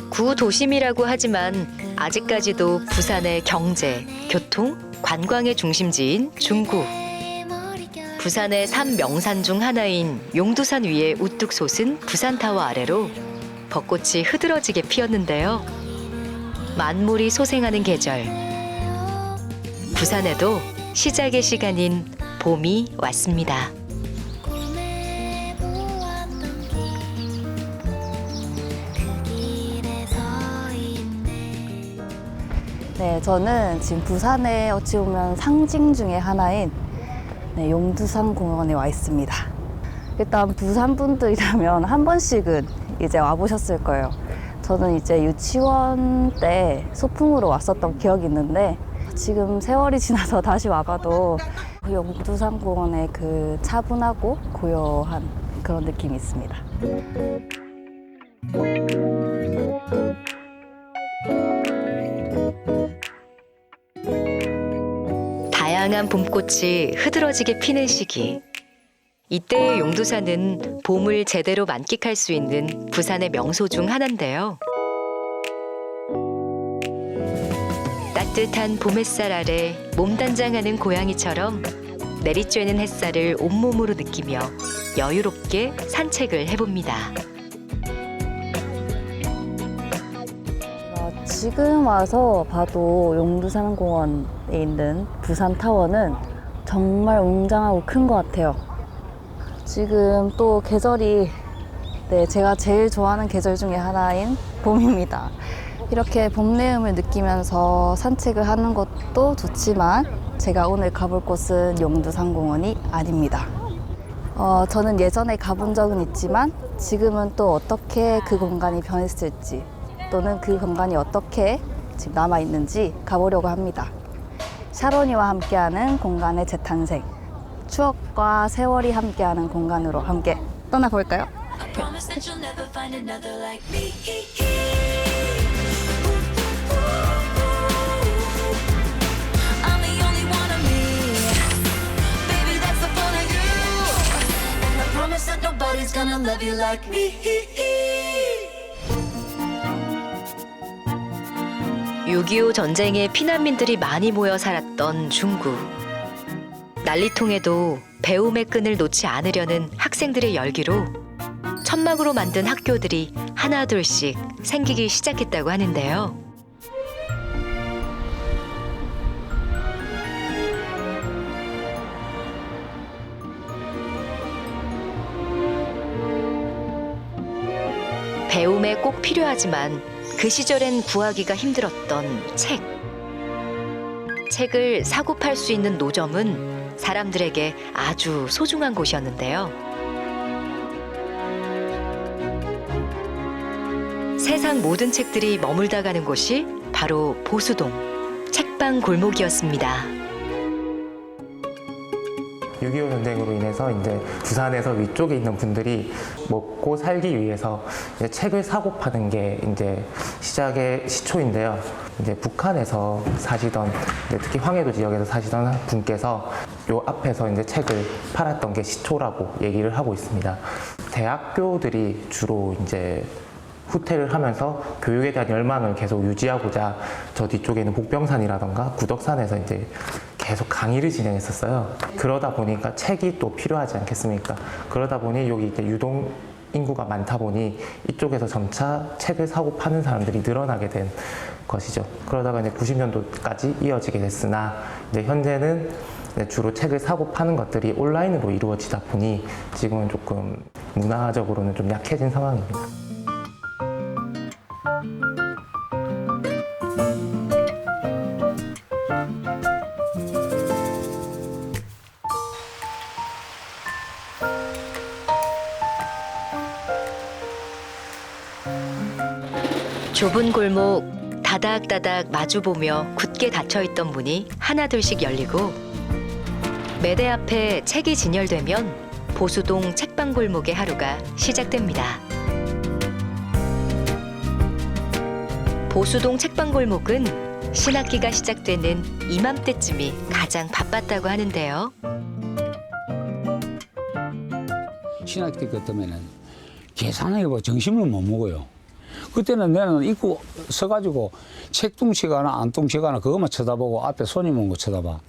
구도심이라고 하지만 아직까지도 부산의 경제, 교통, 관광의 중심지인 중구. 부산의 3명산 중 하나인 용두산 위에 우뚝 솟은 부산타워 아래로 벚꽃이 흐드러지게 피었는데요. 만물이 소생하는 계절. 부산에도 시작의 시간인 봄이 왔습니다. 네, 저는 지금 부산의 어찌 보면 상징 중에 하나인 용두산 공원에 와 있습니다. 일단 부산 분들이라면 한 번씩은 이제 와보셨을 거예요. 저는 이제 유치원 때 소풍으로 왔었던 기억이 있는데 지금 세월이 지나서 다시 와봐도 그 용두산 공원의 그 차분하고 고요한 그런 느낌이 있습니다. 다양한 봄꽃이 흐드러지게 피는 시기. 이때의 용두산은 봄을 제대로 만끽할 수 있는 부산의 명소 중 하나인데요. 따뜻한 봄 햇살 아래 몸단장하는 고양이처럼 내리쬐는 햇살을 온몸으로 느끼며 여유롭게 산책을 해봅니다. 지금 와서 봐도 용두산 공원에 있는 부산타워는 정말 웅장하고 큰 것 같아요. 지금 또 계절이 제가 제일 좋아하는 계절 중에 하나인 봄입니다. 이렇게 봄 내음을 느끼면서 산책을 하는 것도 좋지만 제가 오늘 가볼 곳은 용두산 공원이 아닙니다. 저는 예전에 가본 적은 있지만 지금은 또 어떻게 그 공간이 변했을지 또는 그 공간이 어떻게 지금 남아있는지 가보려고 합니다. 샤로니와 함께하는 공간의 재탄생, 추억과 세월이 함께하는 공간으로 함께 떠나볼까요? (6.25) 전쟁에 피난민들이 많이 모여 살았던 중구. 난리통에도 배움의 끈을 놓지 않으려는 학생들의 열기로 천막으로 만든 학교들이 하나둘씩 생기기 시작했다고 하는데요. 배움에 꼭 필요하지만 그 시절엔 구하기가 힘들었던 책. 책을 사고 팔 수 있는 노점은 사람들에게 아주 소중한 곳이었는데요. 세상 모든 책들이 머물다 가는 곳이 바로 보수동 책방 골목이었습니다. 6.25 전쟁으로 인해서 이제 부산에서 위쪽에 있는 분들이 먹고 살기 위해서 이제 책을 사고 파는 게 이제 시작의 시초인데요. 이제 북한에서 사시던 특히 황해도 지역에서 사시던 분께서 요 앞에서 이제 책을 팔았던 게 시초라고 얘기를 하고 있습니다. 대학교들이 주로 이제 후퇴를 하면서 교육에 대한 열망을 계속 유지하고자 저 뒤쪽에 있는 복병산이라던가 구덕산에서 이제 계속 강의를 진행했었어요. 그러다 보니까 책이 또 필요하지 않겠습니까? 그러다 보니 여기 이제 유동 인구가 많다 보니 이쪽에서 점차 책을 사고 파는 사람들이 늘어나게 된 것이죠. 그러다가 이제 90년도까지 이어지게 됐으나 이제 현재는 주로 책을 사고 파는 것들이 온라인으로 이루어지다 보니 지금은 조금 문화적으로는 좀 약해진 상황입니다. 좁은 골목 다닥다닥 마주보며 굳게 닫혀있던 문이 하나둘씩 열리고 매대 앞에 책이 진열되면 보수동 책방 골목의 하루가 시작됩니다. 보수동 책방골목은 신학기가 시작되는 이맘때쯤이 가장 바빴다고 하는데요. 신학기 같으면은 계산해봐 정신을 못 먹어요. 그때는 내는 입고 서가지고 책 뚱치거나 안 뚱치거나 그것만 쳐다보고 앞에 손님 온 거 쳐다봐.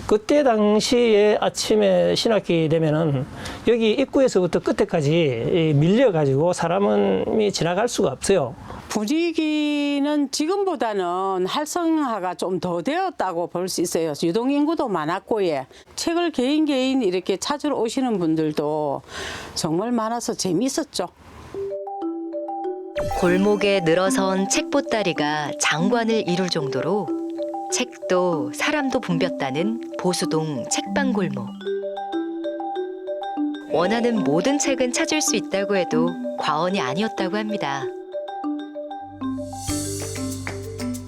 그때 당시에 아침에 신학기 되면은 여기 입구에서부터 끝에까지 밀려가지고 사람이 지나갈 수가 없어요. 분위기는 지금보다는 활성화가 좀 더 되었다고 볼 수 있어요. 유동인구도 많았고, 예. 책을 개인 이렇게 찾으러 오시는 분들도 정말 많아서 재미있었죠. 골목에 늘어선 책 보따리가 장관을 이룰 정도로 책도 사람도 붐볐다는 보수동 책방골목. 원하는 모든 책은 찾을 수 있다고 해도 과언이 아니었다고 합니다.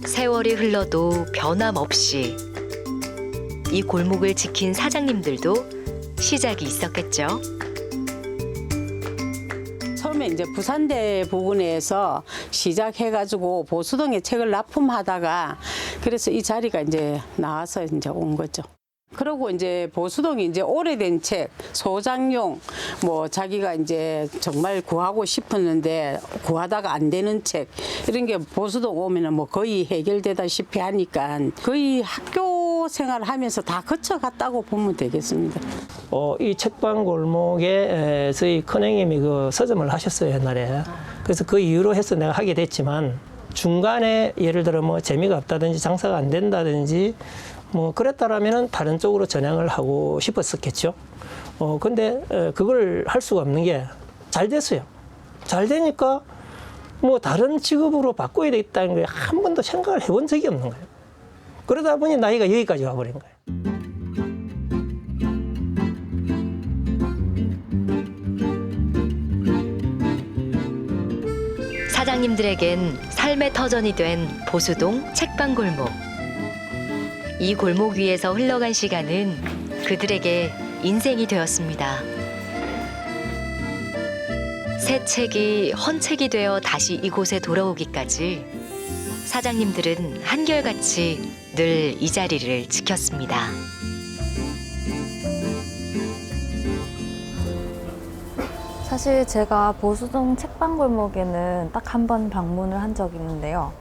세월이 흘러도 변함없이 이 골목을 지킨 사장님들도 시작이 있었겠죠. 처음에 이제 부산대 부근에서 시작해가지고 보수동에 책을 납품하다가 그래서 이 자리가 이제 나와서 이제 온 거죠. 그리고 이제 보수동이 이제 오래된 책, 소장용, 뭐 자기가 이제 정말 구하고 싶었는데 구하다가 안 되는 책 이런 게 보수동 오면은 뭐 거의 해결되다시피 하니까 거의 학교 생활하면서 다 거쳐갔다고 보면 되겠습니다. 이 책방 골목에 저희 큰형님이 그 서점을 하셨어요 옛날에. 그래서 그 이후로 해서 내가 하게 됐지만 중간에 예를 들어 뭐 재미가 없다든지 장사가 안 된다든지 뭐 그랬다라면은 다른 쪽으로 전향을 하고 싶었었겠죠. 근데 그걸 할 수가 없는 게 잘 됐어요. 잘 되니까 뭐 다른 직업으로 바꿔야 되겠다는 게 한 번도 생각을 해본 적이 없는 거예요. 그러다 보니 나이가 여기까지 와버린 거예요. 사장님들에겐 삶의 터전이 된 보수동 책방골목. 이 골목 위에서 흘러간 시간은 그들에게 인생이 되었습니다. 새 책이 헌책이 되어 다시 이곳에 돌아오기까지 사장님들은 한결같이 늘 이 자리를 지켰습니다. 사실 제가 보수동 책방골목에는 딱 한 번 방문을 한 적이 있는데요.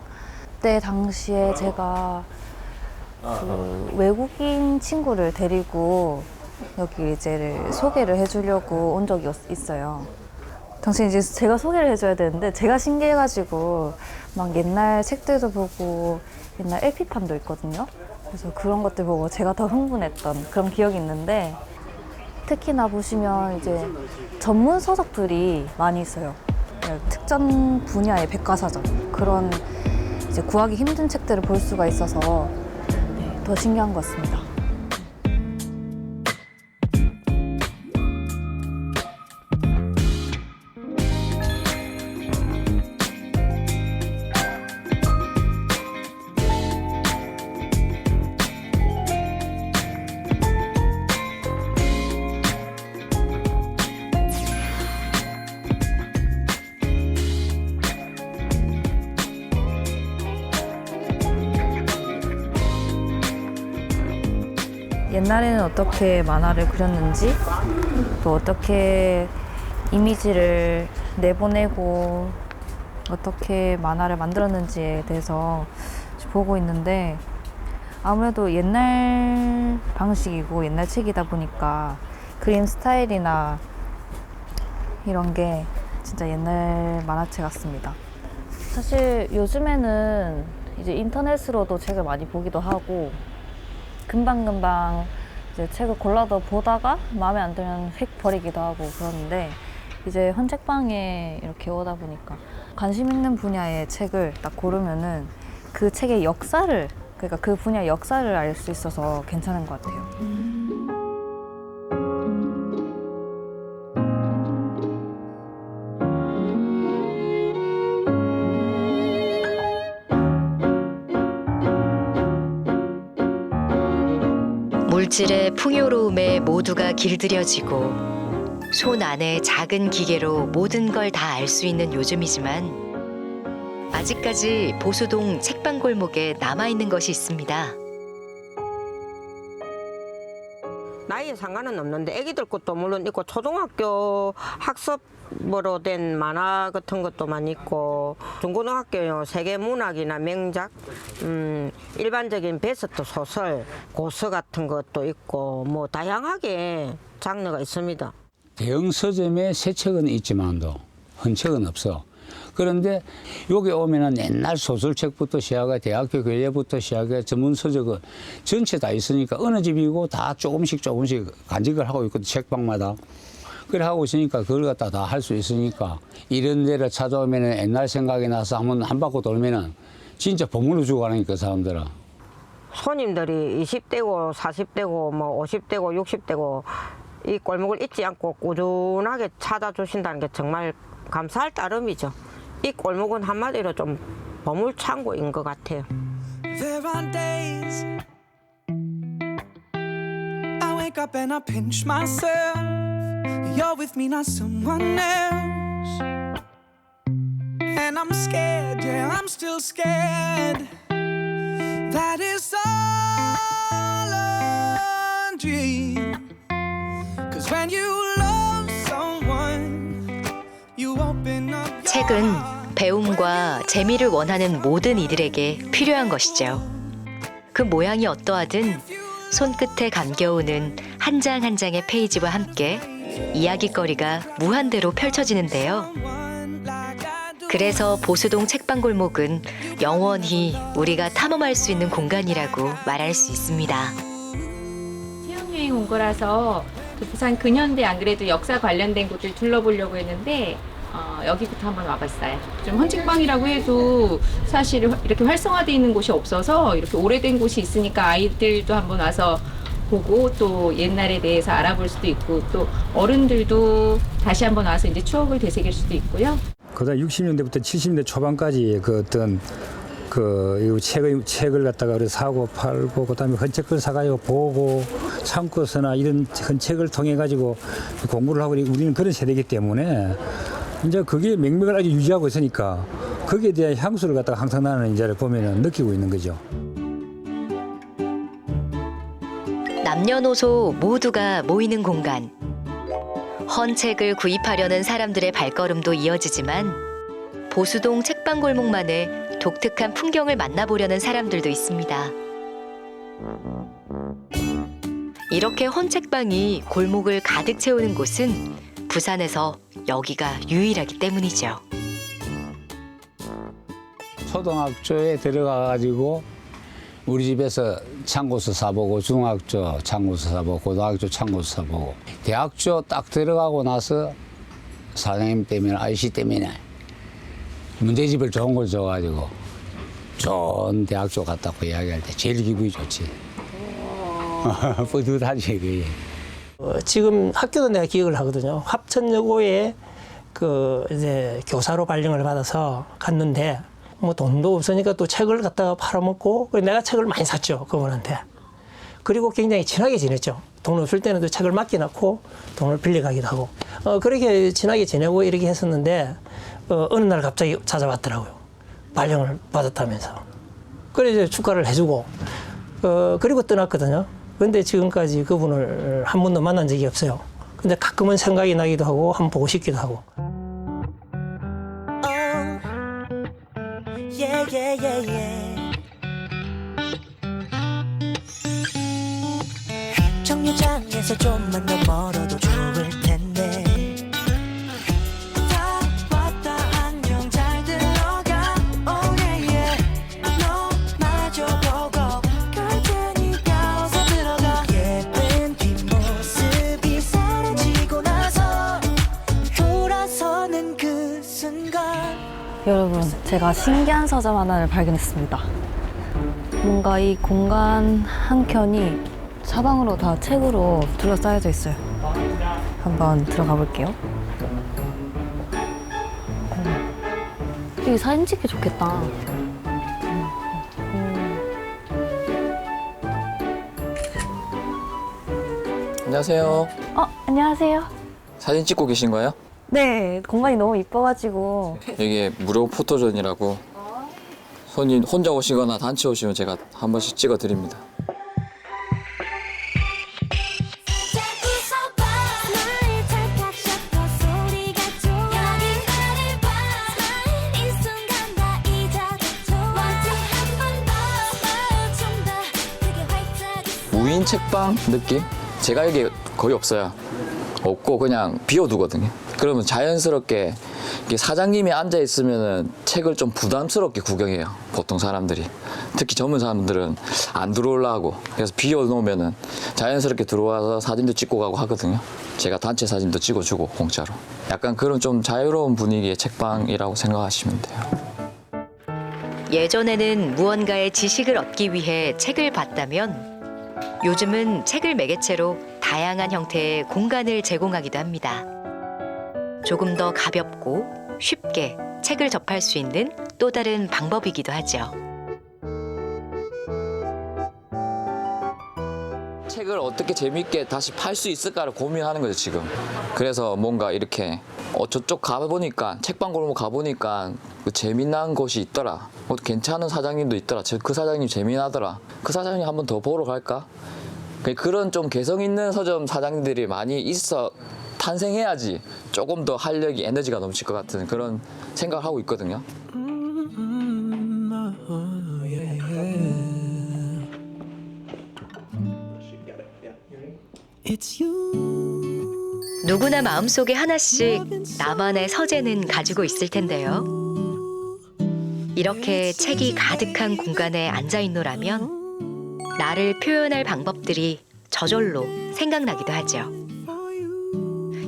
그때 당시에 제가 그 외국인 친구를 데리고 여기 이제 소개를 해주려고 온 적이 있어요. 당시 이제 제가 소개를 해줘야 되는데 제가 신기해가지고 막 옛날 책들도 보고 옛날 LP판도 있거든요. 그래서 그런 것들 보고 제가 더 흥분했던 그런 기억이 있는데 특히나 보시면 이제 전문 서적들이 많이 있어요. 특정 분야의 백과사전 그런 이제 구하기 힘든 책들을 볼 수가 있어서 더 신기한 것 같습니다. 옛날에는 어떻게 만화를 그렸는지 또 어떻게 이미지를 내보내고 어떻게 만화를 만들었는지에 대해서 보고 있는데 아무래도 옛날 방식이고 옛날 책이다 보니까 그림 스타일이나 이런 게 진짜 옛날 만화책 같습니다. 사실 요즘에는 이제 인터넷으로도 책을 많이 보기도 하고 금방금방 이제 책을 골라서 보다가 마음에 안 들면 휙 버리기도 하고 그러는데 이제 헌책방에 이렇게 오다 보니까 관심 있는 분야의 책을 딱 고르면은 그 책의 역사를 그러니까 그 분야의 역사를 알 수 있어서 괜찮은 것 같아요. 물질의 풍요로움에 모두가 길들여지고 손 안의 작은 기계로 모든 걸 다 알 수 있는 요즘이지만 아직까지 보수동 책방 골목에 남아있는 것이 있습니다. 나이에 상관은 없는데 애기들 것도 물론 있고 초등학교 학습으로 된 만화 같은 것도 많이 있고 중고등학교 세계문학이나 명작 일반적인 베스트 소설 고서 같은 것도 있고 뭐 다양하게 장르가 있습니다. 대형 서점에 새 책은 있지만도 헌 책은 없어. 그런데 여기 오면은 옛날 소설책부터 시작해 대학교 교재부터 시작해 전문 서적은 전체 다 있으니까 어느 집이고 다 조금씩 간직을 하고 있거든, 책방마다. 그래 하고 있으니까 그걸 갖다 다 할 수 있으니까 이런 데를 찾아오면은 옛날 생각이 나서 한 바퀴 돌면은 진짜 보물을 주고 가니까 그 사람들은. 손님들이 20대고 40대고 뭐 50대고 60대고 이 골목을 잊지 않고 꾸준하게 찾아주신다는 게 정말 감사할 따름이죠. 이 골목은 한마디로 좀 보물창고인 것 같아요. There are days I wake up and I pinch myself. You're with me, not someone else. And I'm scared, yeah, I'm still scared. That is all a dream. 'Cause when you love someone, you open up your 책은 배움과 재미를 원하는 모든 이들에게 필요한 것이죠. 그 모양이 어떠하든 손끝에 감겨오는 한 장 한 장의 페이지와 함께 이야깃거리가 무한대로 펼쳐지는데요. 그래서 보수동 책방골목은 영원히 우리가 탐험할 수 있는 공간이라고 말할 수 있습니다. 체험여행 온 거라서 그 부산 근현대 안 그래도 역사 관련된 곳을 둘러보려고 했는데 여기부터 한번 와봤어요. 좀 헌책방이라고 해도 사실 이렇게 활성화되어 있는 곳이 없어서 이렇게 오래된 곳이 있으니까 아이들도 한번 와서 보고 또 옛날에 대해서 알아볼 수도 있고 또 어른들도 다시 한번 와서 이제 추억을 되새길 수도 있고요. 그다음 60년대부터 70년대 초반까지 그 어떤 그 책을 갖다가 사고 팔고 그다음에 헌책을 사가지고 보고 참고서나 이런 헌책을 통해 가지고 공부를 하고 우리는 그런 세대이기 때문에 이제 그게 맥락을 유지하고 있으니까 거기에 대한 향수를 갖다가 항상 나는 이제를 보면은 느끼고 있는 거죠. 남녀노소 모두가 모이는 공간. 헌책을 구입하려는 사람들의 발걸음도 이어지지만 보수동 책방골목만의 독특한 풍경을 만나보려는 사람들도 있습니다. 이렇게 헌책방이 골목을 가득 채우는 곳은 부산에서 여기가 유일하기 때문이죠. 초등학교에 들어가가지고 우리 집에서 참고서 사보고 중학교 참고서 사보고 고등학교 참고서 사보고 대학교 딱 들어가고 나서 사장님 때문에 아저씨 때문에 문제집을 좋은 걸 줘가지고 좋은 대학교 갔다고 이야기할 때 제일 기분이 좋지. 뿌듯하지 그게. 지금 학교도 내가 기억을 하거든요. 합천여고에 그 이제 교사로 발령을 받아서 갔는데 뭐 돈도 없으니까 또 책을 갖다가 팔아먹고 내가 책을 많이 샀죠 그분한테. 그리고 굉장히 친하게 지냈죠. 돈 없을 때는 또 책을 맡겨놓고 돈을 빌려가기도 하고 그렇게 친하게 지내고 이렇게 했었는데 어느 날 갑자기 찾아왔더라고요. 발령을 받았다면서. 그래서 축하를 해주고 그리고 떠났거든요. 그런데 지금까지 그분을 한 번도 만난 적이 없어요. 근데 가끔은 생각이 나기도 하고 한번 보고 싶기도 하고. 정류장에서 좀만 더 멀어도 좋을 텐데 다 왔다 안녕 잘 들어가 oh yeah yeah 너 마주보고 갈 테니까 어서 들어가 예쁜 뒷모습이 사라지고 나서 돌아서는 그 순간 여러분, 제가 신기한 서점 하나를 발견했습니다. 뭔가 이 공간 한켠이 사방으로 다 책으로 둘러싸여져 있어요. 한번 들어가 볼게요. 여기 사진 찍기 좋겠다. 안녕하세요. 안녕하세요. 사진 찍고 계신 거예요? 네, 공간이 너무 이뻐가지고. 여기 무료 포토존이라고 손님 혼자 오시거나 단체 오시면 제가 한 번씩 찍어 드립니다. 무인 책방 느낌? 제가 여기 거의 없어요. 없고 그냥 비워두거든요. 그러면 자연스럽게 이게 사장님이 앉아 있으면은 책을 좀 부담스럽게 구경해요. 보통 사람들이. 특히 젊은 사람들은 안 들어오려고. 그래서 비워놓으면은 자연스럽게 들어와서 사진도 찍고 가고 하거든요. 제가 단체 사진도 찍어주고 공짜로. 약간 그런 좀 자유로운 분위기의 책방이라고 생각하시면 돼요. 예전에는 무언가의 지식을 얻기 위해 책을 봤다면 요즘은 책을 매개체로 다양한 형태의 공간을 제공하기도 합니다. 조금 더 가볍고 쉽게 책을 접할 수 있는 또 다른 방법이기도 하죠. 책을 어떻게 재밌게 다시 팔 수 있을까를 고민하는 거죠, 지금. 그래서 뭔가 이렇게 저쪽 가보니까 책방 골목 가보니까 그 재미난 곳이 있더라. 괜찮은 사장님도 있더라. 그 사장님 재미나더라. 그 사장님 한 번 더 보러 갈까? 그런 좀 개성 있는 서점 사장님들이 많이 있어 탄생해야지 조금 더 활력이 에너지가 넘칠 것 같은 그런 생각을 하고 있거든요. 누구나 마음속에 하나씩 나만의 서재는 가지고 있을 텐데요. 이렇게 책이 가득한 공간에 앉아있노라면 나를 표현할 방법들이 저절로 생각나기도 하죠.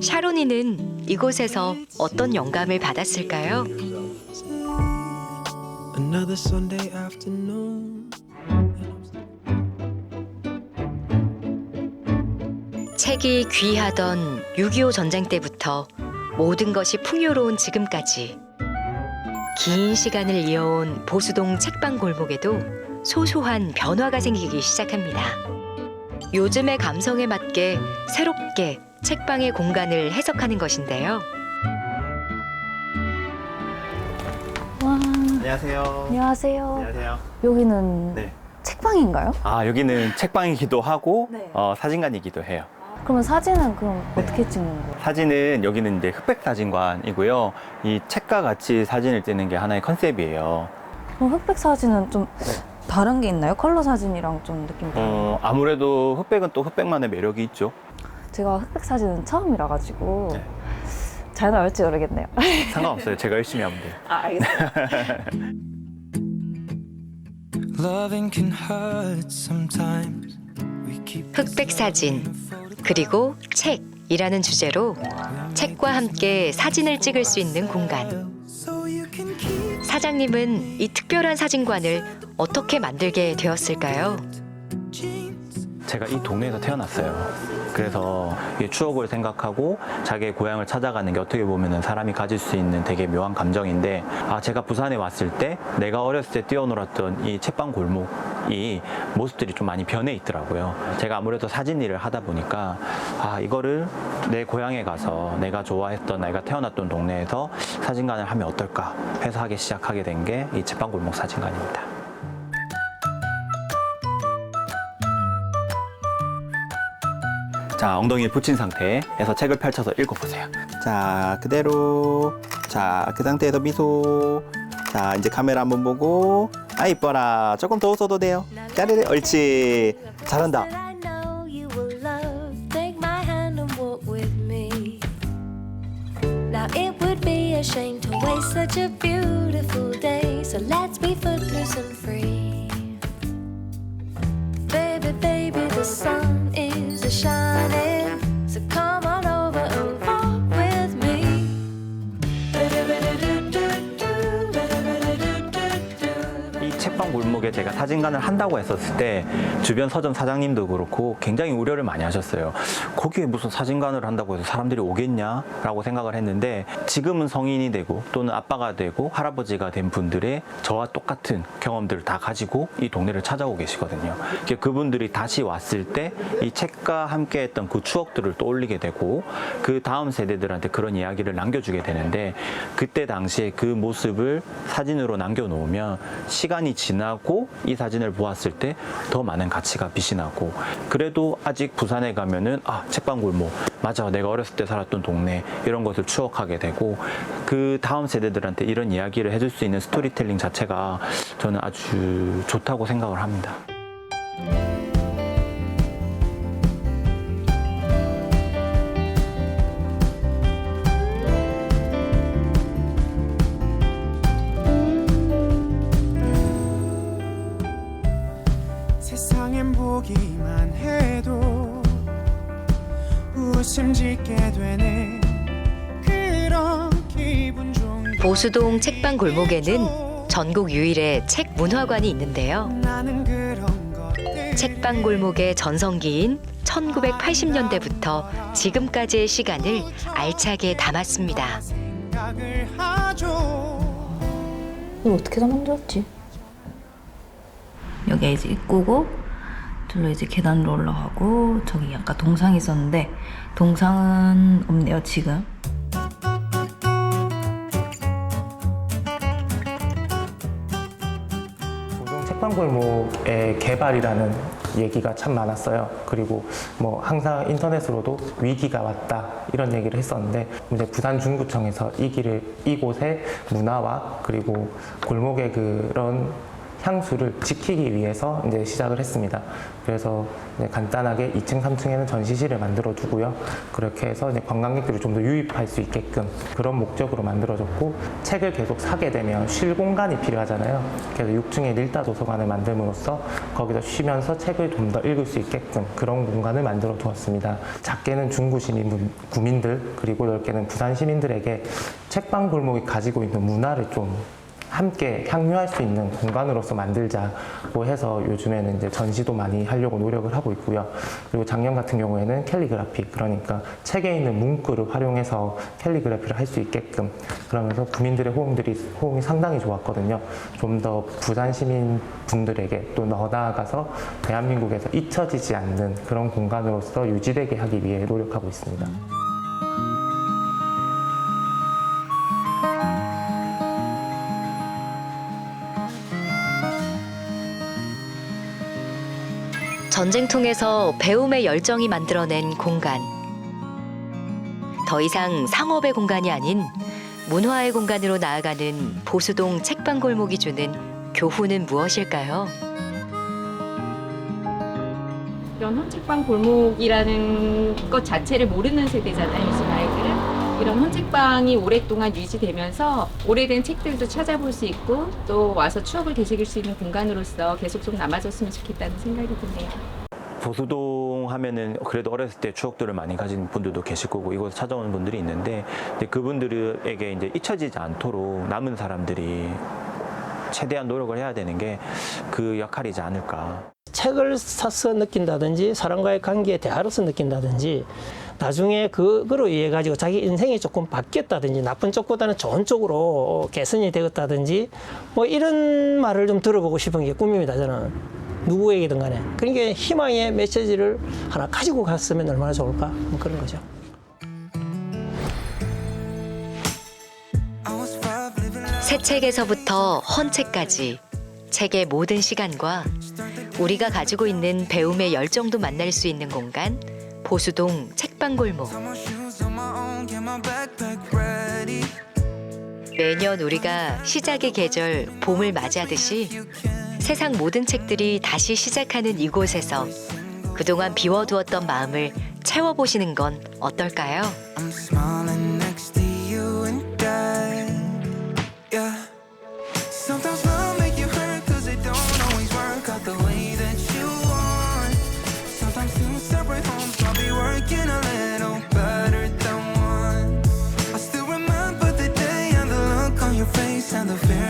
샤로니는 이곳에서 어떤 영감을 받았을까요? Another Sunday afternoon. 책이 귀하던 6.25 전쟁 때부터 모든 것이 풍요로운 지금까지 긴 시간을 이어온 보수동 책방 골목에도 소소한 변화가 생기기 시작합니다. 요즘의 감성에 맞게 새롭게 책방의 공간을 해석하는 것인데요. 와, 안녕하세요. 안녕하세요. 안녕하세요. 여기는 네. 책방인가요? 아, 여기는 책방이기도 하고 네. 사진관이기도 해요. 그러면 사진은 그럼 어떻게 찍는 거예요? 사진은 여기는 이제 흑백 사진관이고요. 이 책과 같이 사진을 찍는 게 하나의 컨셉이에요. 그럼 흑백 사진은 좀 다른 게 있나요? 컬러 사진이랑 좀 느낌이 달라요? 아무래도 흑백은 또 흑백만의 매력이 있죠. 제가 흑백 사진은 처음이라 가지고 네. 잘 나올지 모르겠네요. 상관없어요. 제가 열심히 하면 돼요. 아, 알겠습니다. Loving can hurt sometimes. We keep 흑백 사진 그리고 책이라는 주제로 책과 함께 사진을 찍을 수 있는 공간. so you can keep 사장님은 이 특별한 사진관을 어떻게 만들게 되었을까요? jeans. 제가 이 동네에서 태어났어요. 그래서 이 추억을 생각하고 자기의 고향을 찾아가는 게 어떻게 보면 사람이 가질 수 있는 되게 묘한 감정인데, 제가 부산에 왔을 때 내가 어렸을 때 뛰어놀았던 이 책방 골목이 모습들이 좀 많이 변해 있더라고요. 제가 아무래도 사진 일을 하다 보니까 이거를 내 고향에 가서 내가 좋아했던, 내가 태어났던 동네에서 사진관을 하면 어떨까 해서 하기 시작하게 된 게 이 책방 골목 사진관입니다. 자, 엉덩이에 붙인 상태에서 책을 펼쳐서 읽어보세요. 자, 그대로. 자, 그 상태에서 미소. 자, 이제 카메라 한번 보고. 이뻐라. 조금 더 웃어도 돼요. 짜르르. 옳지. 잘한다. Now it would be a shame to waste such a beautiful day. So let's be footloose and free. Baby, baby, the sun is a-shining. So come on over and walk with me. 이 책방 골목에 제가 사진관을 한다고 했었을 때 주변 서점 사장님도 그렇고 굉장히 우려를 많이 하셨어요. 거기에 무슨 사진관을 한다고 해서 사람들이 오겠냐라고 생각을 했는데 지금은 성인이 되고 또는 아빠가 되고 할아버지가 된 분들의 저와 똑같은 경험들을 다 가지고 이 동네를 찾아오고 계시거든요. 그분들이 다시 왔을 때 이 책과 함께 했던 그 추억들을 떠올리게 되고 그 다음 세대들한테 그런 이야기를 남겨주게 되는데 그때 당시에 그 모습을 사진으로 남겨놓으면 시간이 지나고 이 사진을 보았을 때 더 많은 가치가 빛이 나고 그래도 아직 부산에 가면은 책방골목 맞아 내가 어렸을 때 살았던 동네 이런 것을 추억하게 되고 그 다음 세대들한테 이런 이야기를 해줄 수 있는 스토리텔링 자체가 저는 아주 좋다고 생각을 합니다. 세상엔 보기만 해도 웃음 짓게 되네 그런 기분 좀 보수동 책방 골목에는 전국 유일의 책 문화관이 있는데요. 나는 그런 것들 책방 골목의 전성기인 1980년대부터 지금까지의 시간을 알차게 담았습니다. 생각을 하죠 이거 어떻게 다 만들었지? 여기가 이제 입구고 저로 이제 계단으로 올라가고 저기 약간 동상이 있었는데 동상은 없네요 지금. 보수동 책방골목의 개발이라는 얘기가 참 많았어요. 그리고 뭐 항상 인터넷으로도 위기가 왔다 이런 얘기를 했었는데 이제 부산 중구청에서 이곳의 문화와 그리고 골목의 그런 향수를 지키기 위해서 이제 시작을 했습니다. 그래서 이제 간단하게 2층, 3층에는 전시실을 만들어 두고요. 그렇게 해서 이제 관광객들이 좀 더 유입할 수 있게끔 그런 목적으로 만들어졌고 책을 계속 사게 되면 쉴 공간이 필요하잖아요. 그래서 6층에 릴다 도서관을 만듦으로써 거기서 쉬면서 책을 좀 더 읽을 수 있게끔 그런 공간을 만들어 두었습니다. 작게는 중구 시민 구민들 그리고 넓게는 부산 시민들에게 책방 골목이 가지고 있는 문화를 좀 함께 향유할 수 있는 공간으로서 만들자고 해서 요즘에는 이제 전시도 많이 하려고 노력을 하고 있고요. 그리고 작년 같은 경우에는 캘리그라피, 그러니까 책에 있는 문구를 활용해서 캘리그라피를 할 수 있게끔 그러면서 구민들의 호응이 상당히 좋았거든요. 좀 더 부산 시민 분들에게 또 더 나아가서 대한민국에서 잊혀지지 않는 그런 공간으로서 유지되게 하기 위해 노력하고 있습니다. 전쟁통에서 배움의 열정이 만들어낸 공간. 더 이상 상업의 공간이 아닌 문화의 공간으로 나아가는 보수동 책방골목이 주는 교훈은 무엇일까요? 이런 헌책방 골목이라는 것 자체를 모르는 세대잖아요, 요즘 아이들은. 이런 헌책방이 오랫동안 유지되면서 오래된 책들도 찾아볼 수 있고 또 와서 추억을 되새길 수 있는 공간으로서 계속 좀 남아줬으면 좋겠다는 생각이 드네요. 보수동 하면은 그래도 어렸을 때 추억들을 많이 가진 분들도 계실 거고 이곳에 찾아오는 분들이 있는데 그분들에게 이제 잊혀지지 않도록 남은 사람들이 최대한 노력을 해야 되는 게 그 역할이지 않을까. 책을 사서 느낀다든지 사람과의 관계에 대화로서 느낀다든지 나중에 그거로 인해 가지고 자기 인생이 조금 바뀌었다든지 나쁜 쪽보다는 좋은 쪽으로 개선이 되었다든지 뭐 이런 말을 좀 들어보고 싶은 게 꿈입니다. 저는 누구에게든 간에. 그러니까 희망의 메시지를 하나 가지고 갔으면 얼마나 좋을까 뭐 그런 거죠. 새 책에서부터 헌책까지 책의 모든 시간과 우리가 가지고 있는 배움의 열정도 만날 수 있는 공간 보수동 책방골목. 매년 우리가 시작의 계절 봄을 맞이하듯이 세상 모든 책들이 다시 시작하는 이곳에서 그동안 비워두었던 마음을 채워보시는 건 어떨까요? And the fear